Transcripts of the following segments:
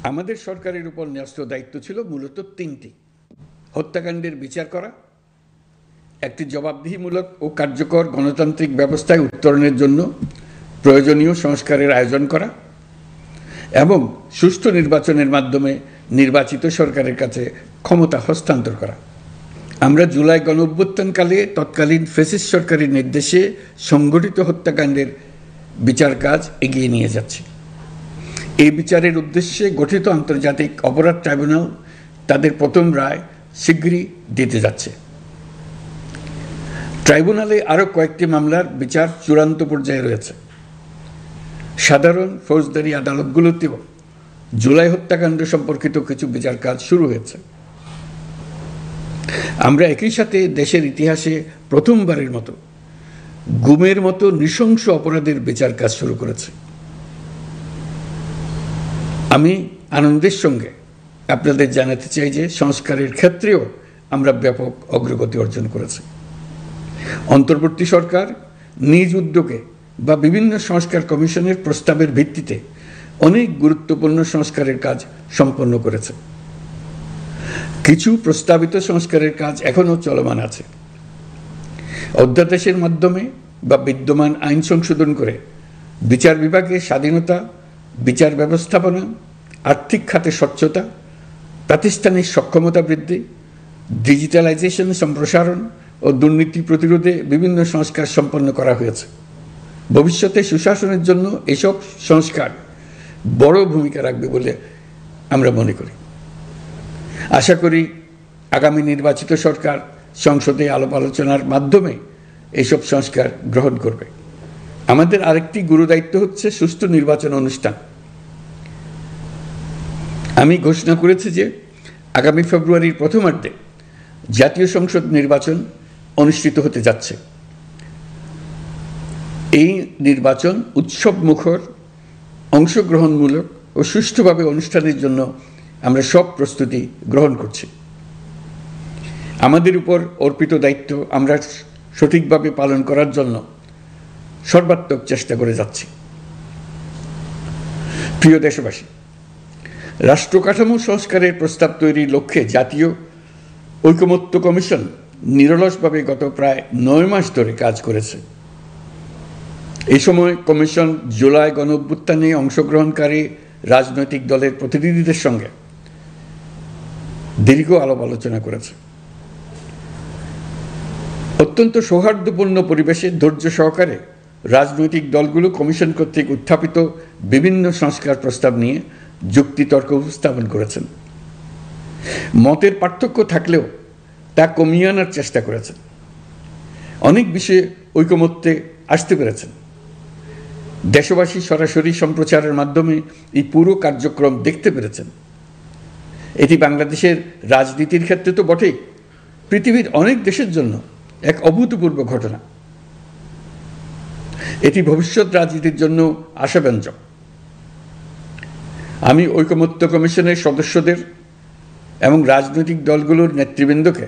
আমাদের সরকারের উপর ন্যস্ত দায়িত্ব ছিল মূলত তিনটি: হত্যাকাণ্ডের বিচার করা, একটি জবাবদিহিমূলক ও কার্যকর গণতান্ত্রিক ব্যবস্থায় উত্তরণের জন্য প্রয়োজনীয় সংস্কারের আয়োজন করা এবং সুষ্ঠু নির্বাচনের মাধ্যমে নির্বাচিত সরকারের কাছে ক্ষমতা হস্তান্তর করা। আমরা জুলাই গণঅভ্যুত্থানকালে তৎকালীন ফ্যাসিস্ট সরকারের নির্দেশে সংগঠিত হত্যাকাণ্ডের বিচার কাজ এগিয়ে নিয়ে যাচ্ছি। এই বিচারের উদ্দেশ্যে গঠিত আন্তর্জাতিক অপরাধ ট্রাইব্যুনাল তাদের প্রথম রায় শীঘ্রই দিতে যাচ্ছে। ট্রাইব্যুনালে আরও কয়েকটি মামলার বিচার চূড়ান্ত পর্যায়ে রয়েছে। সাধারণ ফৌজদারি আদালতগুলোতেও জুলাই হত্যাকাণ্ড সম্পর্কিত কিছু বিচার কাজ শুরু হয়েছে। আমরা একই সাথে দেশের ইতিহাসে প্রথমবারের মতো গুমের মতো নৃশংস অপরাধের বিচার কাজ শুরু করেছি। আমি আনন্দের সঙ্গে আপনাদের জানাতে চাই যে সংস্কারের ক্ষেত্রেও আমরা ব্যাপক অগ্রগতি অর্জন করেছি। অন্তর্বর্তী সরকার নিজ উদ্যোগে বা বিভিন্ন সংস্কার কমিশনের প্রস্তাবের ভিত্তিতে অনেক গুরুত্বপূর্ণ সংস্কারের কাজ সম্পন্ন করেছে। কিছু প্রস্তাবিত সংস্কারের কাজ এখনও চলমান আছে। অধ্যাদেশের মাধ্যমে বা বিদ্যমান আইন সংশোধন করে বিচার বিভাগের স্বাধীনতা, বিচার ব্যবস্থাপনা, আর্থিক খাতে স্বচ্ছতা, প্রাতিষ্ঠানিক সক্ষমতা বৃদ্ধি, ডিজিটালাইজেশন সম্প্রসারণ ও দুর্নীতি প্রতিরোধে বিভিন্ন সংস্কার সম্পন্ন করা হয়েছে। ভবিষ্যতে সুশাসনের জন্য এসব সংস্কার বড় ভূমিকা রাখবে বলে আমরা মনে করি। আশা করি আগামী নির্বাচিত সরকার সংসদে আলাপ আলোচনার মাধ্যমে এসব সংস্কার গ্রহণ করবে। আমাদের আরেকটি গুরুদায়িত্ব হচ্ছে সুষ্ঠু নির্বাচন অনুষ্ঠান। আমি ঘোষণা করেছি যে আগামী ফেব্রুয়ারির প্রথমার্ধে জাতীয় সংসদ নির্বাচন অনুষ্ঠিত হতে যাচ্ছে। এই নির্বাচন উৎসবমুখর, অংশগ্রহণমূলক ও সুষ্ঠুভাবে অনুষ্ঠানের জন্য আমরা সব প্রস্তুতি গ্রহণ করছি। আমাদের উপর অর্পিত দায়িত্ব আমরা সঠিকভাবে পালন করার জন্য সর্বাত্মক চেষ্টা করে যাচ্ছি। প্রিয় দেশবাসী, রাষ্ট্র কাঠামো সংস্কারের প্রস্তাব তৈরির লক্ষ্যে জাতীয় ঐকমত্য কমিশন নিরলসভাবে গত প্রায় 9 মাস ধরে কাজ করেছে। এই সময় কমিশন জুলাই গণঅভ্যুত্থানে অংশগ্রহণকারী রাজনৈতিক দলের প্রতিনিধিদের সঙ্গে দীর্ঘ আলাপ আলোচনা করেছে। অত্যন্ত সৌহার্দ্যপূর্ণ পরিবেশে ধৈর্য সহকারে রাজনৈতিক দলগুলো কমিশন কর্তৃক উত্থাপিত বিভিন্ন সংস্কার প্রস্তাব নিয়ে যুক্তিতর্ক উপস্থাপন করেছেন। মতের পার্থক্য থাকলেও তা কমিয়ে আনার চেষ্টা করেছেন। অনেক বিষয়ে ঐকমত্যে আসতে পেরেছেন। দেশবাসী সরাসরি সম্প্রচারের মাধ্যমে এই পুরো কার্যক্রম দেখতে পেরেছেন। এটি বাংলাদেশের রাজনীতির ক্ষেত্রে তো বটেই, পৃথিবীর অনেক দেশের জন্য এক অভূতপূর্ব ঘটনা। এটি ভবিষ্যৎ রাজনীতির জন্য আশাব্যঞ্জক। আমি ঐকমত্য কমিশনের সদস্যদের এবং রাজনৈতিক দলগুলোর নেতৃবৃন্দকে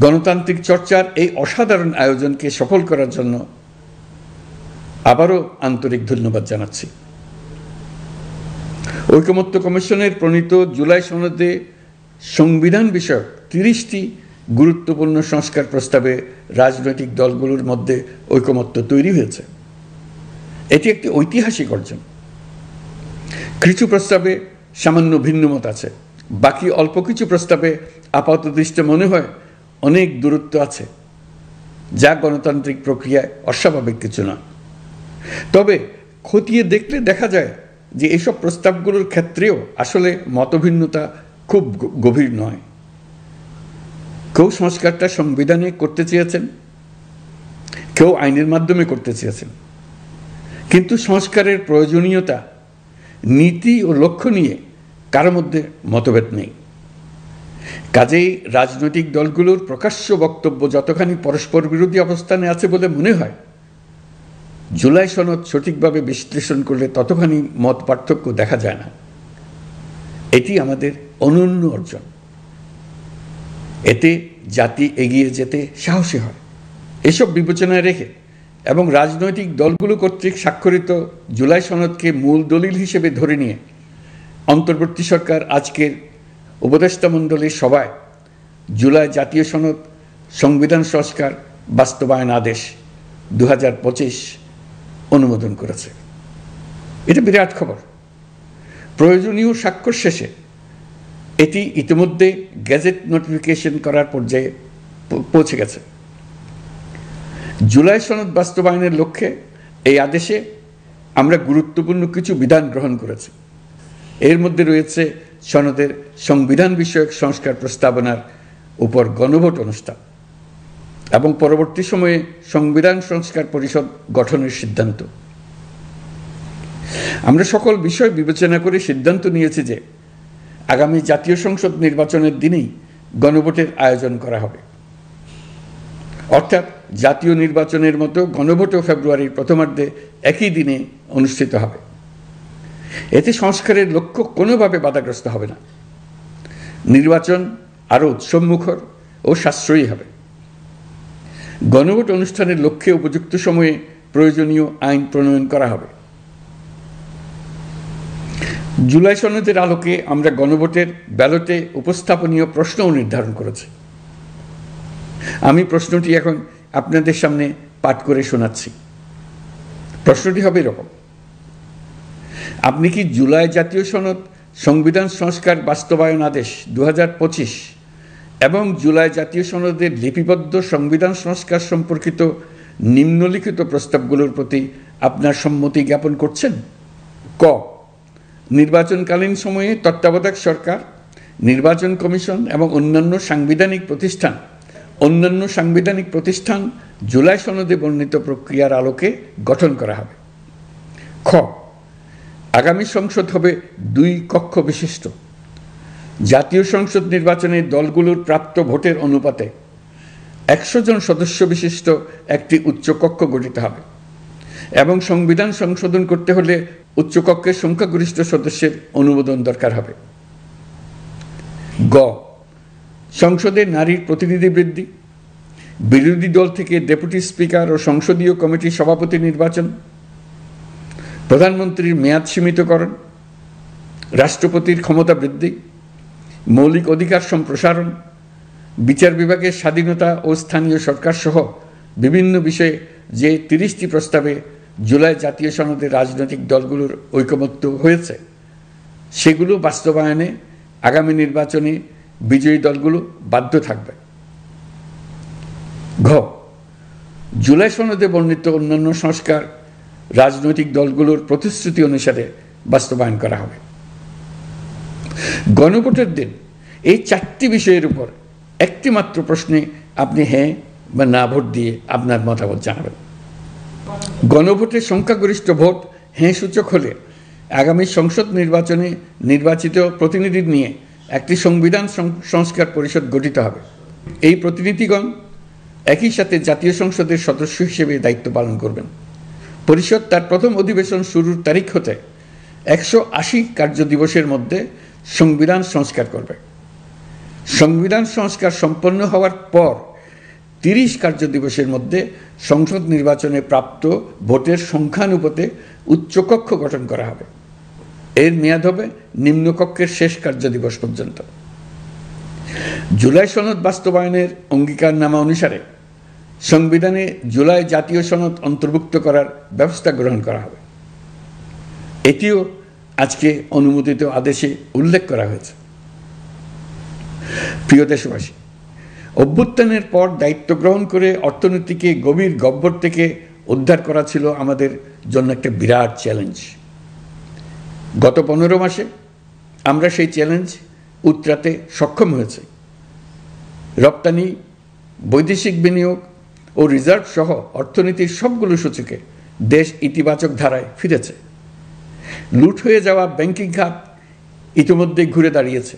গণতান্ত্রিক চর্চার এই অসাধারণ আয়োজনকে সফল করার জন্য আবারও আন্তরিক ধন্যবাদ জানাচ্ছি। ঐকমত্য কমিশনের প্রণীত জুলাই সনদে সংবিধান বিষয়ক 30টি গুরুত্বপূর্ণ সংস্কার প্রস্তাবে রাজনৈতিক দলগুলোর মধ্যে ঐকমত্য তৈরি হয়েছে। এটি একটি ঐতিহাসিক অর্জন। কিছু প্রস্তাবে সামান্য ভিন্নমত আছে, বাকি অল্প কিছু প্রস্তাবে আপাতদৃষ্টে মনে হয় অনেক দূরত্ব আছে, যা গণতান্ত্রিক প্রক্রিয়ায় অস্বাভাবিক কিছু না। তবে খতিয়ে দেখলে দেখা যায় যে এসব প্রস্তাবগুলোর ক্ষেত্রেও আসলে মতভিন্নতা খুব গভীর নয়। কেউ সংস্কারটা সংবিধানে করতে চেয়েছেন, কেউ আইনের মাধ্যমে করতে চেয়েছেন, কিন্তু সংস্কারের প্রয়োজনীয়তা, নীতি ও লক্ষ্য নিয়ে কারো মধ্যে মতভেদ নেই। কাজেই রাজনৈতিক দলগুলোর প্রকাশ্য বক্তব্য যতখানি পরস্পর বিরোধী অবস্থানে আছে বলে মনে হয়, জুলাই সনদ সঠিকভাবে বিশ্লেষণ করলে ততখানি মত পার্থক্য দেখা যায় না। এটি আমাদের অনন্য অর্জন। এতে জাতি এগিয়ে যেতে সাহসী হয়। এসব বিবেচনায় রেখে এবং রাজনৈতিক দলগুলো কর্তৃক স্বাক্ষরিত জুলাই সনদকে মূল দলিল হিসেবে ধরে নিয়ে অন্তর্বর্তী সরকার আজকের উপদেষ্টা মণ্ডলীর সভায় জুলাই জাতীয় সনদ সংবিধান সংস্কার বাস্তবায়ন আদেশ 2025 অনুমোদন করেছে। এটা বিরাট খবর। প্রয়োজনীয় স্বাক্ষর শেষে এটি ইতিমধ্যে গেজেট নোটিফিকেশন করার পর্যায়ে পৌঁছে গেছে। জুলাই সনদ বাস্তবায়নের লক্ষ্যে এই আদেশে আমরা গুরুত্বপূর্ণ কিছু বিধান গ্রহণ করেছি। এর মধ্যে রয়েছে সনদের সংবিধান বিষয়ক সংস্কার প্রস্তাবনার উপর গণভোট অনুষ্ঠান এবং পরবর্তী সময়ে সংবিধান সংস্কার পরিষদ গঠনের সিদ্ধান্ত। আমরা সকল বিষয় বিবেচনা করে সিদ্ধান্ত নিয়েছি যে আগামী জাতীয় সংসদ নির্বাচনের দিনেই গণভোটের আয়োজন করা হবে, অর্থাৎ জাতীয় নির্বাচনের মতো গণভোটও ফেব্রুয়ারির প্রথমার্ধে একই দিনে অনুষ্ঠিত হবে। এতে সংস্কারের লক্ষ্য কোনোভাবে বাধাগ্রস্ত হবে না। নির্বাচন আরও উৎসবমুখর ও সাশ্রয়ী হবে। গণভোট অনুষ্ঠানের লক্ষ্যে উপযুক্ত সময়ে প্রয়োজনীয় আইন প্রণয়ন করা হবে। জুলাই সনদের আলোকে আমরা গণভোটের ব্যালটে উপস্থাপনীয় প্রশ্নও নির্ধারণ করেছি। আমি প্রশ্নটি এখন আপনাদের সামনে পাঠ করে শোনাচ্ছি। প্রশ্নটি হবে এরকম: আপনি কি জুলাই জাতীয় সনদ সংবিধান সংস্কার বাস্তবায়ন আদেশ 2025 এবং জুলাই জাতীয় সনদের লিপিবদ্ধ সংবিধান সংস্কার সম্পর্কিত নিম্নলিখিত প্রস্তাবগুলোর প্রতি আপনার সম্মতি জ্ঞাপন করছেন? ক, নির্বাচনকালীন সময়ে তত্ত্বাবধায়ক সরকার, নির্বাচন কমিশন এবং অন্যান্য সাংবিধানিক প্রতিষ্ঠান জুলাই সনদে বর্ণিত প্রক্রিয়ার আলোকে গঠন করা হবে। খ, আগামী সংসদ হবে 2 কক্ষ বিশিষ্ট। জাতীয় সংসদ নির্বাচনে দলগুলোর প্রাপ্ত ভোটের অনুপাতে 100 জন সদস্য বিশিষ্ট একটি উচ্চকক্ষ গঠিত হবে এবং সংবিধান সংশোধন করতে হলে উচ্চকক্ষের সংখ্যাগরিষ্ঠ সদস্যের অনুমোদন দরকার হবে। গ, সংসদে নারীর প্রতিনিধি বৃদ্ধি, বিরোধী দল থেকে ডেপুটি স্পিকার ও সংসদীয় কমিটির সভাপতি নির্বাচন, প্রধানমন্ত্রীর মেয়াদ সীমিতকরণ, রাষ্ট্রপতির ক্ষমতা বৃদ্ধি, মৌলিক অধিকার সম্প্রসারণ, বিচার বিভাগের স্বাধীনতা ও স্থানীয় সরকার সহ বিভিন্ন বিষয়ে যে 30টি প্রস্তাবে জুলাই জাতীয় সনদে রাজনৈতিক দলগুলোর ঐকমত্য হয়েছে সেগুলো বাস্তবায়নে আগামী নির্বাচনে বিজয়ী দলগুলো বাধ্য থাকবে। ঘ, জুলাই সনদে বর্ণিত অন্যান্য সংস্কার রাজনৈতিক দলগুলোর প্রতিশ্রুতি অনুসারে বাস্তবায়ন করা হবে। গণভোটের দিন এই 4টি বিষয়ের উপর একটি মাত্র প্রশ্নে আপনি হ্যাঁ বা না ভোট দিয়ে আপনার মতামত জানাবেন। গণভোটের সংখ্যাগরিষ্ঠ ভোট হ্যাঁ সূচক হলে আগামী সংসদ নির্বাচনে নির্বাচিত প্রতিনিধি নিয়ে একটি সংবিধান সংস্কার পরিষদ গঠিত হবে। এই প্রতিনিধিগণ একই সাথে জাতীয় সংসদের সদস্য হিসেবে দায়িত্ব পালন করবেন। পরিষদ তার প্রথম অধিবেশন শুরুর তারিখ হতে 180 কার্যদিবসের মধ্যে সংবিধান সংস্কার করবে। সংবিধান সংস্কার সম্পন্ন হওয়ার পর 30 কার্যদিবসের মধ্যে সংসদ নির্বাচনে প্রাপ্ত ভোটের সংখ্যানুপাতে উচ্চকক্ষ গঠন করা হবে। এর মেয়াদ হবে নিম্নকক্ষের শেষ কার্যদিবস পর্যন্ত। জুলাই সনদ বাস্তবায়নের অঙ্গীকারনামা অনুসারে সংবিধানে জুলাই জাতীয় সনদ অন্তর্ভুক্ত করার ব্যবস্থা গ্রহণ করা হবে। এটিও আজকে অনুমোদিত আদেশে উল্লেখ করা হয়েছে। প্রিয় দেশবাসী, অভ্যুত্থানের পর দায়িত্ব গ্রহণ করে অর্থনীতিকে গভীর গহ্বর থেকে উদ্ধার করা ছিল আমাদের জন্য একটা বিরাট চ্যালেঞ্জ। গত 15 মাসে আমরা সেই চ্যালেঞ্জ উতরাতে সক্ষম হয়েছে। রপ্তানি, বৈদেশিক বিনিয়োগ ও রিজার্ভ সহ অর্থনীতির সবগুলো সূচকে দেশ ইতিবাচক ধারায় ফিরেছে। লুট হয়ে যাওয়া ব্যাংকিং খাত ইতিমধ্যে ঘুরে দাঁড়িয়েছে।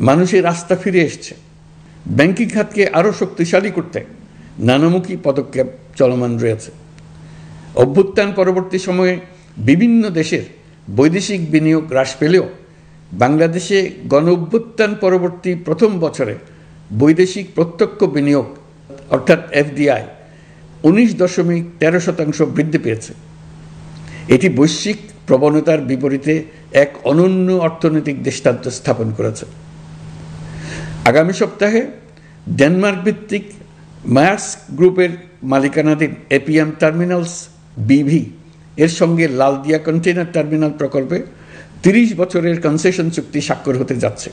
মানুষের আস্থা ফিরে এসছে। ব্যাংকিং খাতকে আরও শক্তিশালী করতে নানামুখী পদক্ষেপ চলমান রয়েছে। অভ্যুত্থান পরবর্তী সময়ে বিভিন্ন দেশের বৈদেশিক বিনিয়োগ হ্রাস পেলেও বাংলাদেশে গণ অভ্যুত্থান পরবর্তী প্রথম বছরে বৈদেশিক প্রত্যক্ষ বিনিয়োগ অর্থাৎ FDI 19.13% বৃদ্ধি পেয়েছে। এটি বৈশ্বিক প্রবণতার বিপরীতে এক অনন্য অর্থনৈতিক দৃষ্টান্ত স্থাপন করেছে। আগামী সপ্তাহে ডেনমার্ক ভিত্তিক মায়ার্স গ্রুপের মালিকানাধীন এপিএম টার্মিনালস বিভি এর সঙ্গে লালদিয়া কন্টেইনার টার্মিনাল প্রকল্পে 30 বছরের কনসেশন চুক্তি স্বাক্ষর হতে যাচ্ছে।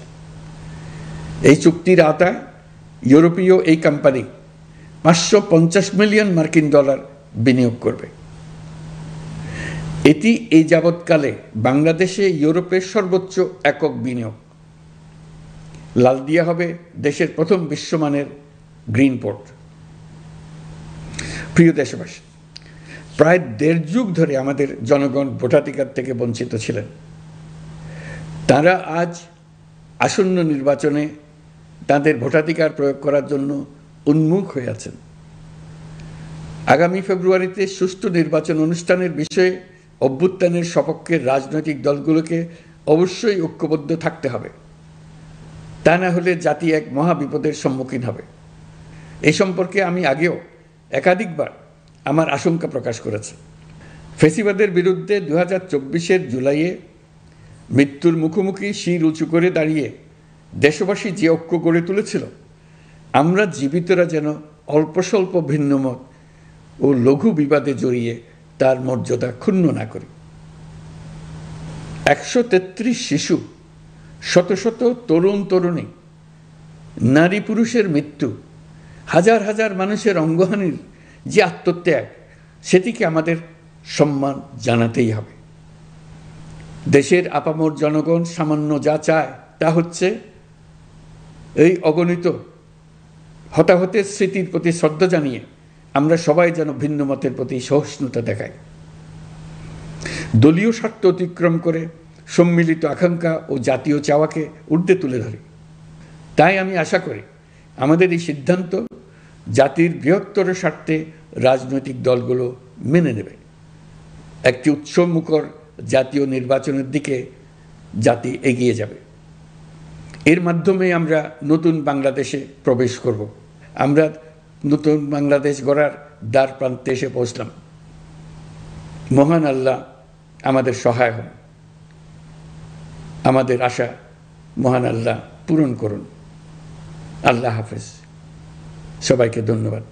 এই চুক্তির আওতায় ইউরোপীয় এই কোম্পানি $550 মিলিয়ন বিনিয়োগ করবে। এটি এই যাবৎকালে বাংলাদেশে ইউরোপের সর্বোচ্চ একক বিনিয়োগ। লালদিয়া হবে দেশের প্রথম বিশ্বমানের গ্রিন পোর্ট। প্রিয় দেশবাসী, প্রায় 1.5 যুগ ধরে আমাদের জনগণ ভোটাধিকার থেকে বঞ্চিত ছিলেন। তারা আজ আসন্ন নির্বাচনে তাদের ভোটাধিকার প্রয়োগ করার জন্য উন্মুখ হয়ে আছেন। আগামী ফেব্রুয়ারিতে সুষ্ঠু নির্বাচন অনুষ্ঠানের বিষয়ে অভ্যুত্থানের সপক্ষে রাজনৈতিক দলগুলোকে অবশ্যই ঐক্যবদ্ধ থাকতে হবে। তা না হলে জাতি এক মহা বিপদের সম্মুখীন হবে। এই সম্পর্কে আমি আগেও একাধিকবার আমার আশঙ্কা প্রকাশ করেছি। ফ্যাসিবাদের বিরুদ্ধে 2024-এর জুলাইয়ে মৃত্যুর মুখোমুখি শির উঁচু করে দাঁড়িয়ে দেশবাসী যে ঐক্য গড়ে তুলেছিল, আমরা জীবিতরা যেন অল্প স্বল্প ভিন্নমত ও লঘু বিবাদে জড়িয়ে তার মর্যাদা ক্ষুণ্ণ না করি। 133 শিশু, শত শত তরুণ তরুণী, নারী পুরুষের মৃত্যু, হাজার হাজার মানুষের অঙ্গহানির যে আত্মত্যাগ, সেটিকে আমাদের সম্মান জানাতেই হবে। দেশের আপামর জনগণ সামান্য যা চায় তা হচ্ছে এই অগণিত হতাহতের স্মৃতির প্রতি শ্রদ্ধা জানিয়ে আমরা সবাই যেন ভিন্ন মতের প্রতি সহিষ্ণুতা দেখাই, দলীয় স্বার্থ অতিক্রম করে সম্মিলিত আকাঙ্ক্ষা ও জাতীয় চাওয়াকে ঊর্ধ্বে তুলে ধরি। তাই আমি আশা করি আমাদের এই সিদ্ধান্ত জাতির বৃহত্তর স্বার্থে রাজনৈতিক দলগুলো মেনে নেবে। একটি উৎসবমুখর জাতীয় নির্বাচনের দিকে জাতি এগিয়ে যাবে। এর মাধ্যমে আমরা নতুন বাংলাদেশে প্রবেশ করব। আমরা নতুন বাংলাদেশ গড়ার দ্বার প্রান্তে এসে পৌঁছলাম। মহান আল্লাহ আমাদের সহায় হন। আমাদের আশা মহান আল্লাহ পূরণ করুন। আল্লাহ হাফেজ। সবাইকে ধন্যবাদ।